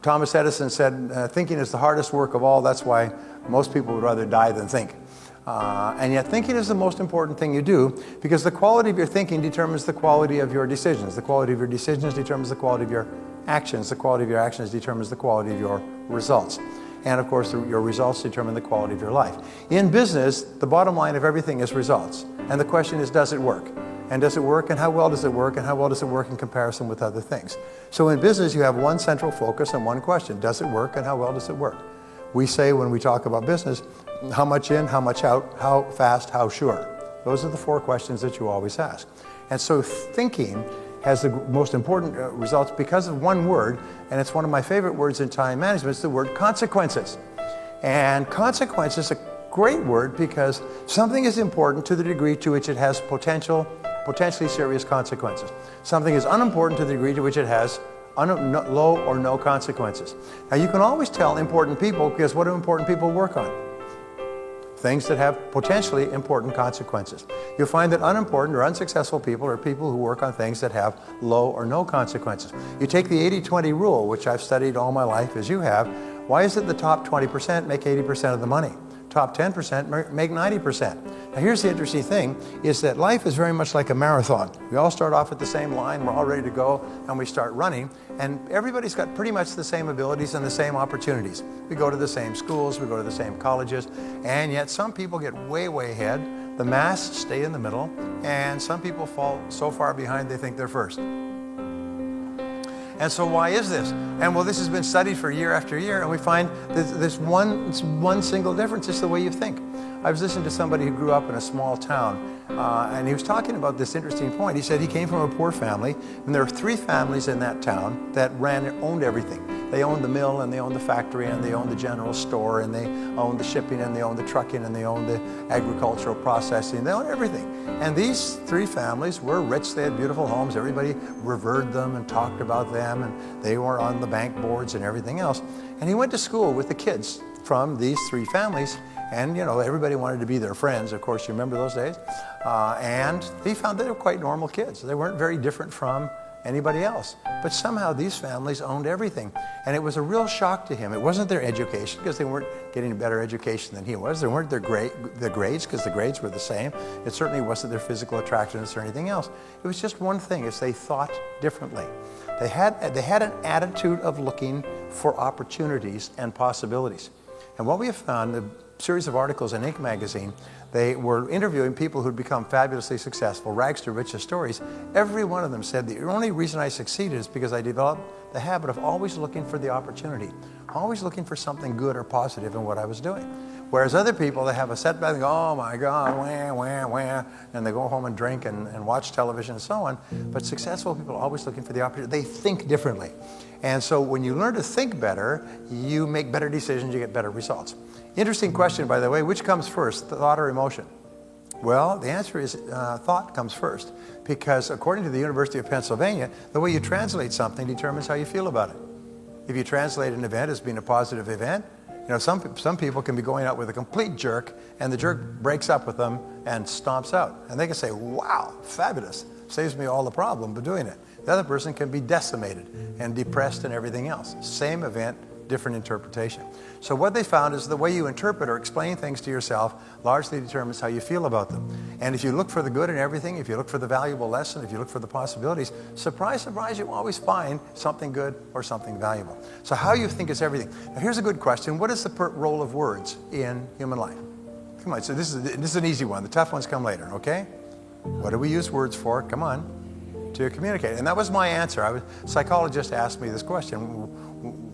Thomas Edison said, thinking is the hardest work of all. That's why most people would rather die than think. And yet thinking is the most important thing you do, because the quality of your thinking determines the quality of your decisions. The quality of your decisions determines the quality of your actions. The quality of your actions determines the quality of your results. And of course, your results determine the quality of your life. In business, the bottom line of everything is results. And the question is, does it work? And does it work, and how well does it work, and how well does it work in comparison with other things? So in business, you have one central focus and one question: does it work, and how well does it work? We say when we talk about business, how much in, how much out, how fast, how sure. Those are the four questions that you always ask. And so thinking has the most important results because of one word, and it's one of my favorite words in time management. It's the word consequences. And consequence is a great word because something is important to the degree to which it has potentially serious consequences. Something is unimportant to the degree to which it has low or no consequences. Now you can always tell important people, because what do important people work on? Things that have potentially important consequences. You'll find that unimportant or unsuccessful people are people who work on things that have low or no consequences. You take the 80-20 rule, which I've studied all my life as you have. Why is it the top 20% make 80% of the money? Top 10% make 90%. Now here's the interesting thing, is that life is very much like a marathon. We all start off at the same line, we're all ready to go, and we start running, and everybody's got pretty much the same abilities and the same opportunities. We go to the same schools, we go to the same colleges, and yet some people get way, way ahead, the mass stay in the middle, and some people fall so far behind they think they're first. And so why is this? And well, this has been studied for year after year, and we find that this one single difference is the way you think. I was listening to somebody who grew up in a small town, and he was talking about this interesting point. He said he came from a poor family, and there were 3 families in that town that owned everything. They owned the mill, and they owned the factory, and they owned the general store, and they owned the shipping, and they owned the trucking, and they owned the agricultural processing. They owned everything. And these 3 families were rich. They had beautiful homes. Everybody revered them and talked about them, and they were on the bank boards and everything else. And he went to school with the kids from these 3 families. And, you know, everybody wanted to be their friends. Of course, you remember those days. And he found they were quite normal kids. They weren't very different from anybody else. But somehow these families owned everything. And it was a real shock to him. It wasn't their education, because they weren't getting a better education than he was. They weren't their grades, because the grades were the same. It certainly wasn't their physical attractiveness or anything else. It was just one thing, is they thought differently. They had an attitude of looking for opportunities and possibilities. And what we have found, the series of articles in Inc. magazine, they were interviewing people who'd become fabulously successful, rags to riches stories. Every one of them said, the only reason I succeeded is because I developed the habit of always looking for the opportunity, always looking for something good or positive in what I was doing. Whereas other people, they have a setback, they go, oh my God, wah, wah, wah, and they go home and drink and watch television and so on. But successful people are always looking for the opportunity. They think differently. And so when you learn to think better, you make better decisions, you get better results. Interesting question, by the way, which comes first, thought or emotion? Well, the answer is thought comes first, because according to the University of Pennsylvania, the way you translate something determines how you feel about it. If you translate an event as being a positive event, you know, some people can be going out with a complete jerk, and the jerk breaks up with them and stomps out. And they can say, wow, fabulous, saves me all the problem of doing it. The other person can be decimated and depressed and everything else. Same event, different interpretation. So what they found is the way you interpret or explain things to yourself largely determines how you feel about them. And if you look for the good in everything, if you look for the valuable lesson, if you look for the possibilities, surprise, surprise, you always find something good or something valuable. So how you think is everything. Now here's a good question. What is the role of words in human life? Come on, so this is an easy one. The tough ones come later, okay? What do we use words for? Come on. To communicate. And that was my answer. A psychologist asked me this question.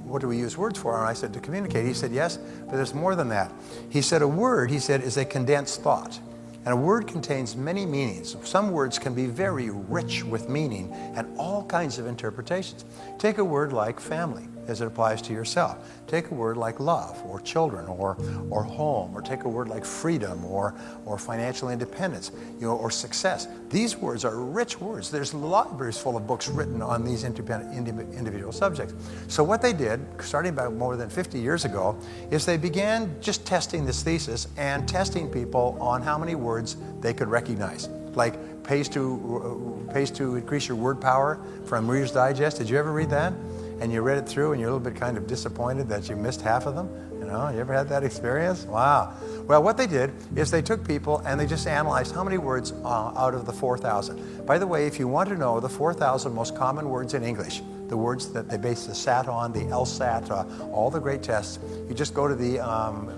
What do we use words for? And I said, to communicate. He said, yes, but there's more than that. He said, a word, he said, is a condensed thought. And a word contains many meanings. Some words can be very rich with meaning and all kinds of interpretations. Take a word like family, as it applies to yourself. Take a word like love, or children, or home, or take a word like freedom, or financial independence, you know, or success. These words are rich words. There's libraries full of books written on these individual subjects. So what they did, starting about more than 50 years ago, is they began just testing this thesis and testing people on how many words they could recognize. Like pays to increase your word power from Reader's Digest. Did you ever read that? and you read it through and you're a little bit kind of disappointed that you missed half of them? You know, you ever had that experience? Wow. Well, what they did is they took people and they just analyzed how many words out of the 4,000. By the way, if you want to know the 4,000 most common words in English, the words that they base the SAT on, the LSAT, all the great tests, you just go to the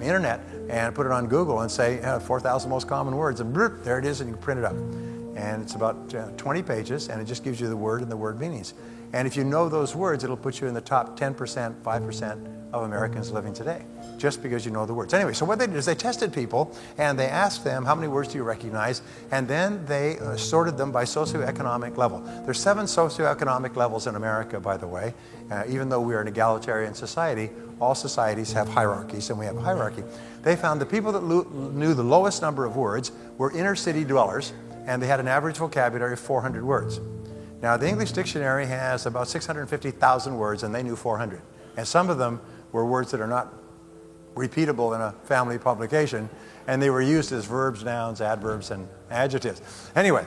internet and put it on Google and say 4,000 most common words, and bloop, there it is, and you can print it up. And it's about 20 pages, and it just gives you the word and the word meanings. And if you know those words, it'll put you in the top 10%, 5% of Americans living today, just because you know the words. Anyway, so what they did is they tested people, and they asked them, how many words do you recognize? And then they sorted them by socioeconomic level. There's 7 socioeconomic levels in America, by the way. Even though we are an egalitarian society, all societies have hierarchies, and we have a hierarchy. They found the people that knew the lowest number of words were inner city dwellers, and they had an average vocabulary of 400 words. Now, the English dictionary has about 650,000 words, and they knew 400. And some of them were words that are not repeatable in a family publication, and they were used as verbs, nouns, adverbs, and adjectives. Anyway,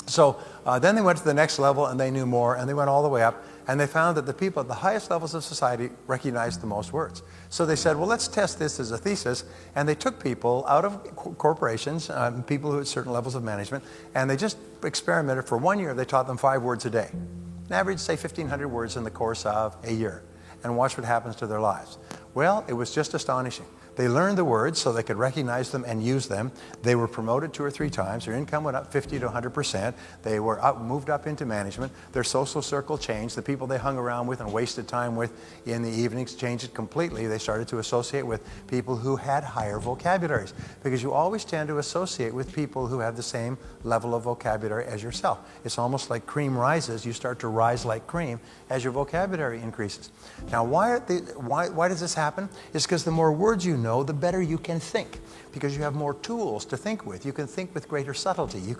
so then they went to the next level, and they knew more, and they went all the way up, and they found that the people at the highest levels of society recognized the most words. So they said, well, let's test this as a thesis, and they took people out of corporations, people who had certain levels of management, and they just experimented for 1 year. They taught them 5 words a day. An average, say, 1,500 words in the course of a year, and watch what happens to their lives. Well, it was just astonishing. They learned the words so they could recognize them and use them. They were promoted 2 or 3 times. Their income went up 50 to 100%. They were moved up into management. Their social circle changed. The people they hung around with and wasted time with in the evenings changed it completely. They started to associate with people who had higher vocabularies, because you always tend to associate with people who have the same level of vocabulary as yourself. It's almost like cream rises. You start to rise like cream as your vocabulary increases. Now, why does this happen? It's because the more words you know, the better you can think, because you have more tools to think with. You can think with greater subtlety. You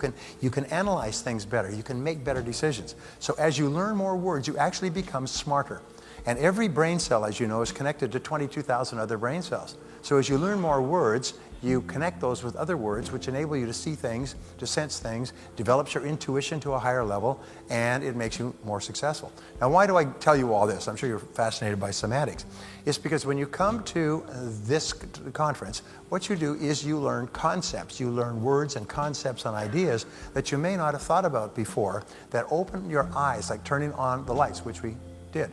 can analyze things better. You can make better decisions. So as you learn more words, you actually become smarter. And every brain cell, as you know, is connected to 22,000 other brain cells. So as you learn more words, you connect those with other words, which enable you to see things, to sense things, develops your intuition to a higher level, and it makes you more successful. Now, why do I tell you all this? I'm sure you're fascinated by semantics. It's because when you come to this conference, what you do is you learn concepts. You learn words and concepts and ideas that you may not have thought about before, that open your eyes, like turning on the lights, which we did.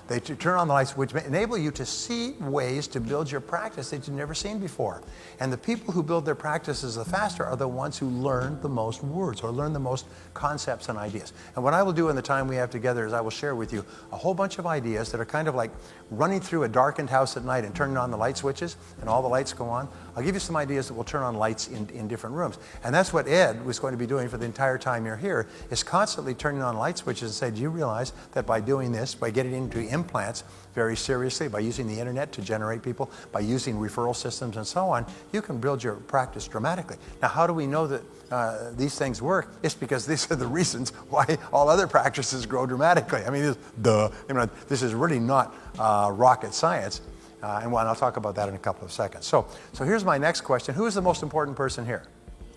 They turn on the lights, which enable you to see ways to build your practice that you've never seen before. And the people who build their practices the faster are the ones who learn the most words, or learn the most concepts and ideas. And what I will do in the time we have together is I will share with you a whole bunch of ideas that are kind of like running through a darkened house at night and turning on the light switches, and all the lights go on. I'll give you some ideas that will turn on lights in different rooms. And that's what Ed was going to be doing for the entire time you're here, is constantly turning on light switches and say, do you realize that by doing this, by getting into implants very seriously, by using the internet to generate people, by using referral systems and so on, you can build your practice dramatically. Now, how do we know that these things work? It's because these are the reasons why all other practices grow dramatically. I mean, this is really not rocket science. And I'll talk about that in a couple of seconds. So here's my next question. Who is the most important person here?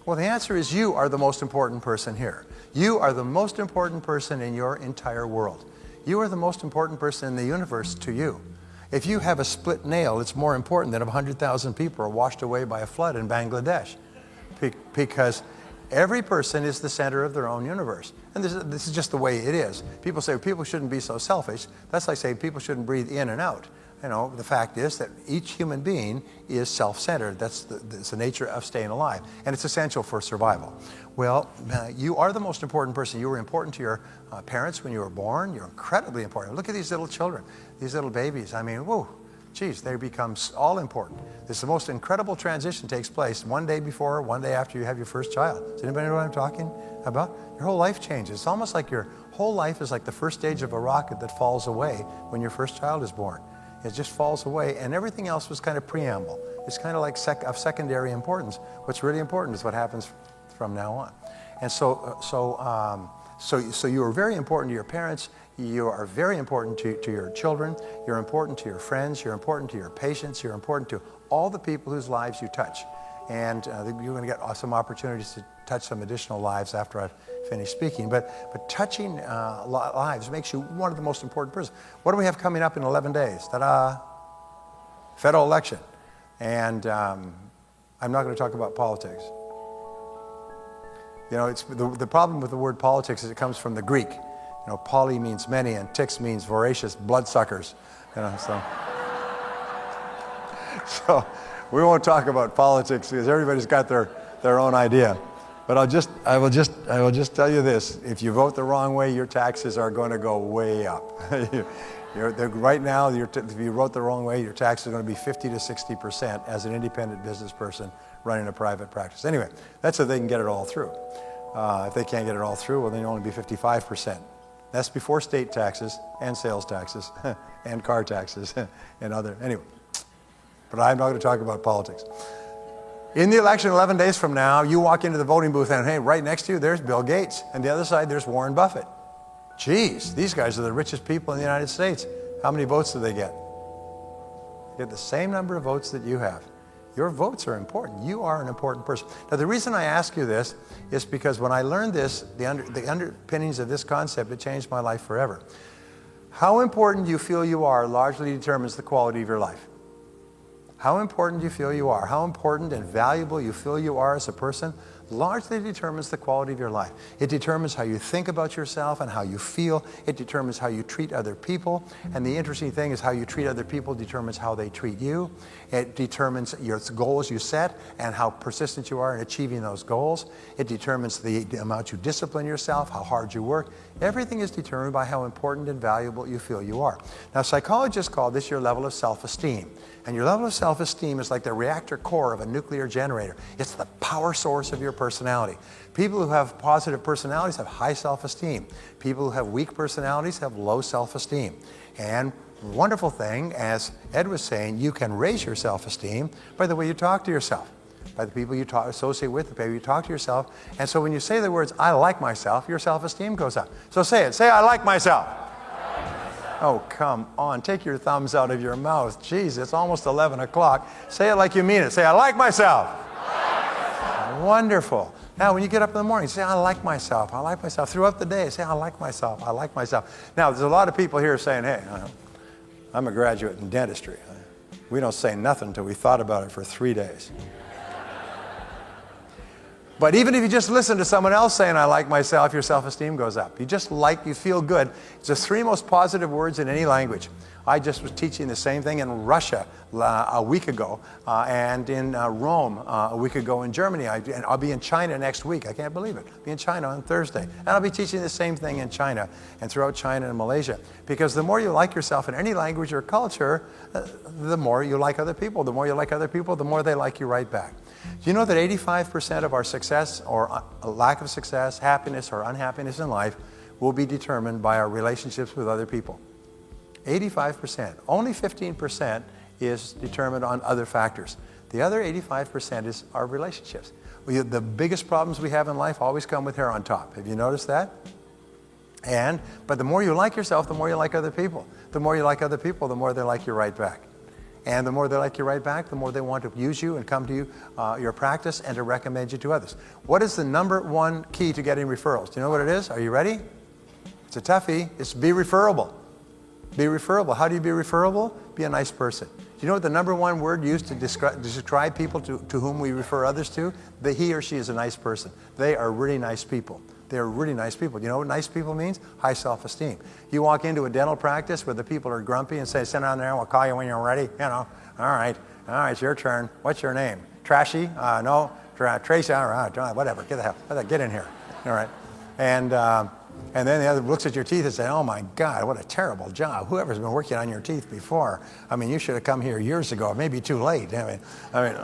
Well, the answer is you are the most important person here. You are the most important person in your entire world. You are the most important person in the universe to you. If you have a split nail, it's more important than if 100,000 people are washed away by a flood in Bangladesh. Because every person is the center of their own universe. And this is just the way it is. People say people shouldn't be so selfish. That's like saying people shouldn't breathe in and out. You know, the fact is that each human being is self-centered. That's the nature of staying alive, and it's essential for survival. Well, you are the most important person. You were important to your parents when you were born. You're incredibly important. Look at these little children, these little babies. I mean, whoa, geez, they become all important. This is the most incredible transition takes place one day before, one day after you have your first child. Does anybody know what I'm talking about? Your whole life changes. It's almost like your whole life is like the first stage of a rocket that falls away when your first child is born. It just falls away, and everything else was kind of preamble. It's kind of like of secondary importance. What's really important is what happens from now on. And so you are very important to your parents. You are very important to your children. You're important to your friends. You're important to your patients. You're important to all the people whose lives you touch. And you're going to get some opportunities to touch some additional lives after I've finished speaking. But touching lives makes you one of the most important persons. What do we have coming up in 11 days? Ta-da! Federal election. And I'm not going to talk about politics. You know, it's the problem with the word politics is it comes from the Greek. You know, poly means many, and tix means voracious bloodsuckers. You know, so we won't talk about politics because everybody's got their own idea. But I will just tell you this: if you vote the wrong way, your taxes are going to go way up. Right now, if you vote the wrong way, your taxes are going to be 50 to 60% as an independent business person running a private practice. Anyway, that's if they can get it all through. If they can't get it all through, well, then you'll only be 55%. That's before state taxes and sales taxes and car taxes and other. Anyway, but I'm not going to talk about politics. In the election 11 days from now, you walk into the voting booth and, hey, right next to you, there's Bill Gates. And the other side, there's Warren Buffett. Geez, these guys are the richest people in the United States. How many votes do they get? They get the same number of votes that you have. Your votes are important. You are an important person. Now, the reason I ask you this is because when I learned this, the underpinnings of this concept, it changed my life forever. How important you feel you are largely determines the quality of your life. How important you feel you are, how important and valuable you feel you are as a person, largely determines the quality of your life. It determines how you think about yourself and how you feel. It determines how you treat other people. And the interesting thing is how you treat other people determines how they treat you. It determines your goals you set and how persistent you are in achieving those goals. It determines the amount you discipline yourself, how hard you work. Everything is determined by how important and valuable you feel you are. Now, psychologists call this your level of self-esteem. And your level of self-esteem is like the reactor core of a nuclear generator. It's the power source of your personality. People who have positive personalities have high self-esteem. People who have weak personalities have low self-esteem. And the wonderful thing, as Ed was saying, you can raise your self-esteem by the way you talk to yourself, by the people you associate with, the people you talk to yourself. And so when you say the words, I like myself, your self-esteem goes up. So say it. Say, I like myself. Oh, come on. Take your thumbs out of your mouth. Jeez, it's almost 11 o'clock. Say it like you mean it. Say, I like myself. Wonderful. Now, when you get up in the morning, say, I like myself. I like myself. Throughout the day, say, I like myself. I like myself. Now, there's a lot of people here saying, hey, I'm a graduate in dentistry. We don't say nothing until we thought about it for 3 days. But even if you just listen to someone else saying, I like myself, your self-esteem goes up. You feel good. It's the 3 most positive words in any language. I just was teaching the same thing in Russia a week ago, and in Rome a week ago in Germany. And I'll be in China next week. I can't believe it. I'll be in China on Thursday. And I'll be teaching the same thing in China and throughout China and Malaysia. Because the more you like yourself in any language or culture, the more you like other people. The more you like other people, the more they like you right back. Do you know that 85% of our success or lack of success, happiness or unhappiness in life will be determined by our relationships with other people? 85%. Only 15% is determined on other factors. The other 85% is our relationships. The biggest problems we have in life always come with hair on top. Have you noticed that? But the more you like yourself, the more you like other people. The more you like other people, the more they like you right back. And the more they like you right back, the more they want to use you and come to you, your practice, and to recommend you to others. What is the number 1 key to getting referrals? Do you know what it is? Are you ready? It's a toughie. It's be referable. Be referable. How do you be referable? Be a nice person. Do you know what the number 1 word used to describe people to whom we refer others to? That he or she is a nice person. They are really nice people. They're really nice people. You know what nice people means? High self-esteem. You walk into a dental practice where the people are grumpy and say, sit down there and we'll call you when you're ready. You know, all right, it's your turn. What's your name? Trashy? No. Tracy? All right, whatever. Get in here. All right. And then the other looks at your teeth and says, oh my God, what a terrible job. Whoever's been working on your teeth before. I mean, you should have come here years ago. It may be too late. I mean,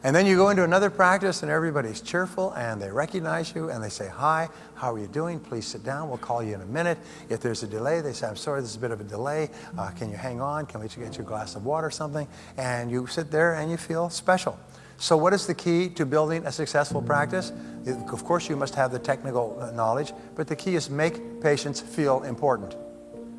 and then you go into another practice and everybody's cheerful and they recognize you and they say, hi, how are you doing? Please sit down. We'll call you in a minute. If there's a delay, they say, I'm sorry, there's a bit of a delay. Can you hang on? Can we get you a glass of water or something? And you sit there and you feel special. So what is the key to building a successful practice? Of course, you must have the technical knowledge, but the key is make patients feel important.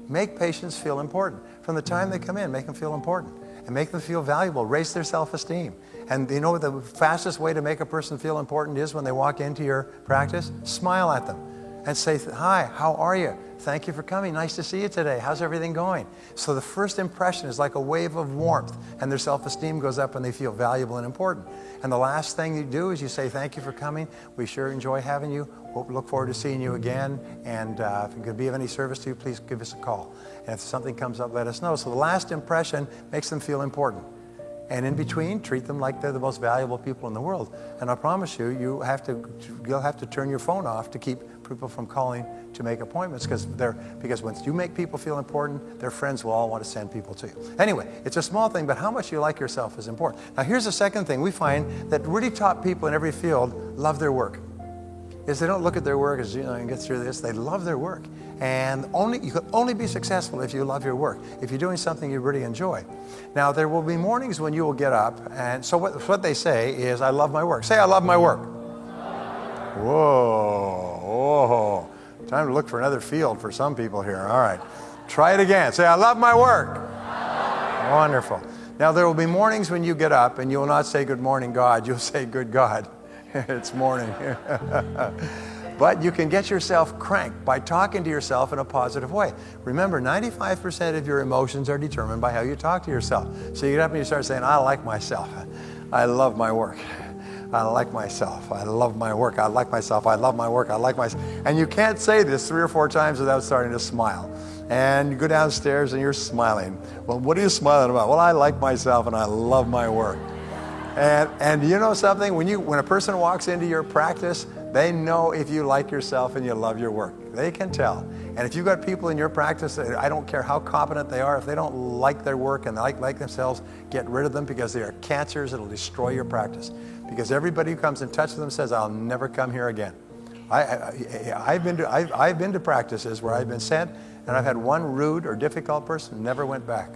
Make patients feel important. From the time they come in, make them feel important. and make them feel valuable, raise their self-esteem. And you know what the fastest way to make a person feel important is when they walk into your practice? Smile at them and say, hi, how are you? Thank you for coming. Nice to see you today. How's everything going? So the first impression is like a wave of warmth, and their self-esteem goes up and they feel valuable and important. And the last thing you do is you say, thank you for coming. We sure enjoy having you. We'll look forward to seeing you again. And if it could be of any service to you, please give us a call. And if something comes up, let us know. So the last impression makes them feel important. And in between, treat them like they're the most valuable people in the world. And I promise you, you'll have to turn your phone off to keep people from calling to make appointments, because once you make people feel important, their friends will all want to send people to you. Anyway, it's a small thing, but how much you like yourself is important. Now here's the second thing. We find that really top people in every field love their work. Is they don't look at their work as, and get through this. They love their work. And you can only be successful if you love your work, if you're doing something you really enjoy. Now, there will be mornings when you will get up, and so what they say is, I love my work. Say, I love my work. Whoa, whoa. Time to look for another field for some people here. All right. Try it again. Say, I love my work. Wonderful. Now, there will be mornings when you get up, and you will not say, good morning, God. You'll say, good God. It's morning. But you can get yourself cranked by talking to yourself in a positive way. Remember, 95% of your emotions are determined by how you talk to yourself. So you get up and you start saying, I like myself. I love my work. I like myself. I love my work. I like myself. I love my work. I like myself. And you can't say this 3 or 4 times without starting to smile. And you go downstairs and you're smiling. Well, what are you smiling about? Well, I like myself and I love my work. And you know something? When a person walks into your practice, they know if you like yourself and you love your work. They can tell. And if you've got people in your practice, I don't care how competent they are, if they don't like their work and like themselves, get rid of them, because they are cancers. It'll destroy your practice. Because everybody who comes in touch with them says, I'll never come here again. I've been to practices where I've been sent, and I've had one rude or difficult person, never went back.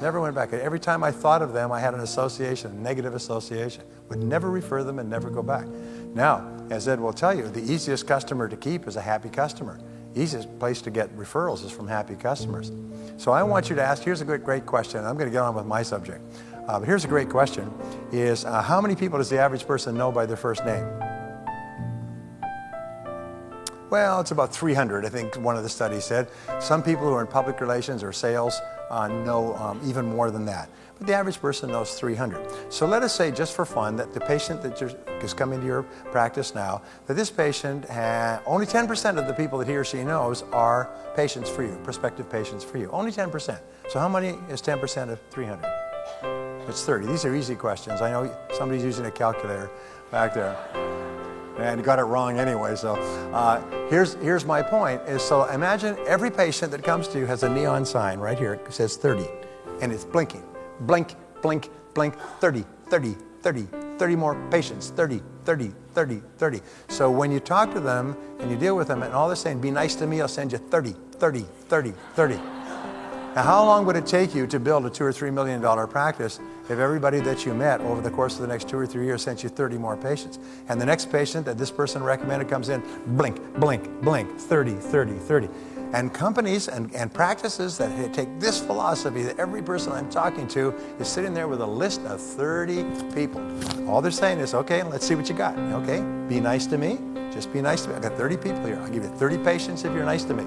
Never went back. Every time I thought of them, I had an association, a negative association. Would never refer them and never go back. Now, as Ed will tell you, the easiest customer to keep is a happy customer. Easiest place to get referrals is from happy customers. So I want you to ask, here's a great question. I'm going to get on with my subject. But here's a great question, is how many people does the average person know by their first name? Well, it's about 300, I think one of the studies said. Some people who are in public relations or sales know even more than that. But the average person knows 300. So let us say, just for fun, that the patient that is coming to your practice now, that this patient, only 10% of the people that he or she knows are patients for you, prospective patients for you. Only 10%. So how many is 10% of 300? It's 30. These are easy questions. I know somebody's using a calculator back there. And you got it wrong anyway. So here's my point. So imagine every patient that comes to you has a neon sign right here. It says 30. And it's blinking. Blink, blink, blink, 30, 30, 30, 30 more patients, 30, 30, 30, 30. So when you talk to them and you deal with them and all they're saying, be nice to me, I'll send you 30, 30, 30, 30. Now, how long would it take you to build a $2 or $3 million practice if everybody that you met over the course of the next 2 or 3 years sent you 30 more patients? And the next patient that this person recommended comes in, blink, blink, blink, 30, 30, 30. And companies and practices that take this philosophy, that every person I'm talking to is sitting there with a list of 30 people. All they're saying is, okay, let's see what you got. Okay, be nice to me. Just be nice to me. I've got 30 people here. I'll give you 30 patients if you're nice to me.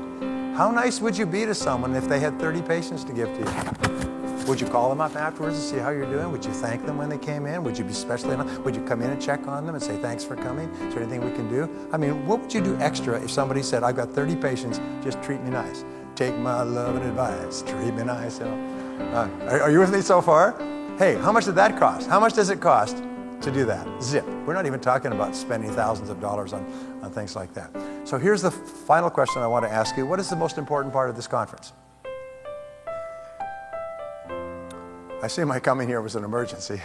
How nice would you be to someone if they had 30 patients to give to you? Would you call them up afterwards and see how you're doing? Would you thank them when they came in? Would you be specially enough? Would you come in and check on them and say, thanks for coming? Is there anything we can do? I mean, what would you do extra if somebody said, I've got 30 patients, just treat me nice. Take my love and advice, treat me nice. You know? Are you with me so far? Hey, how much did that cost? How much does it cost to do that? Zip. We're not even talking about spending thousands of dollars on things like that. So here's the final question I want to ask you. What is the most important part of this conference? I see my coming here was an emergency.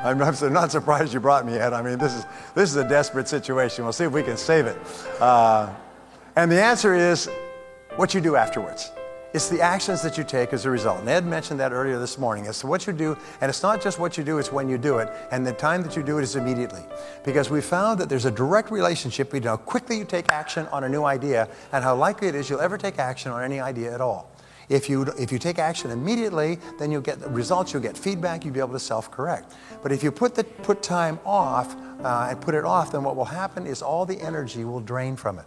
I'm not surprised you brought me, Ed. I mean, this is a desperate situation. We'll see if we can save it. And the answer is what you do afterwards. It's the actions that you take as a result. And Ed mentioned that earlier this morning. It's what you do, and it's not just what you do, it's when you do it. And the time that you do it is immediately. Because we found that there's a direct relationship between how quickly you take action on a new idea and how likely it is you'll ever take action on any idea at all. If you take action immediately, then you'll get results, you'll get feedback, you'll be able to self-correct. But if you put time off and put it off, then what will happen is all the energy will drain from it.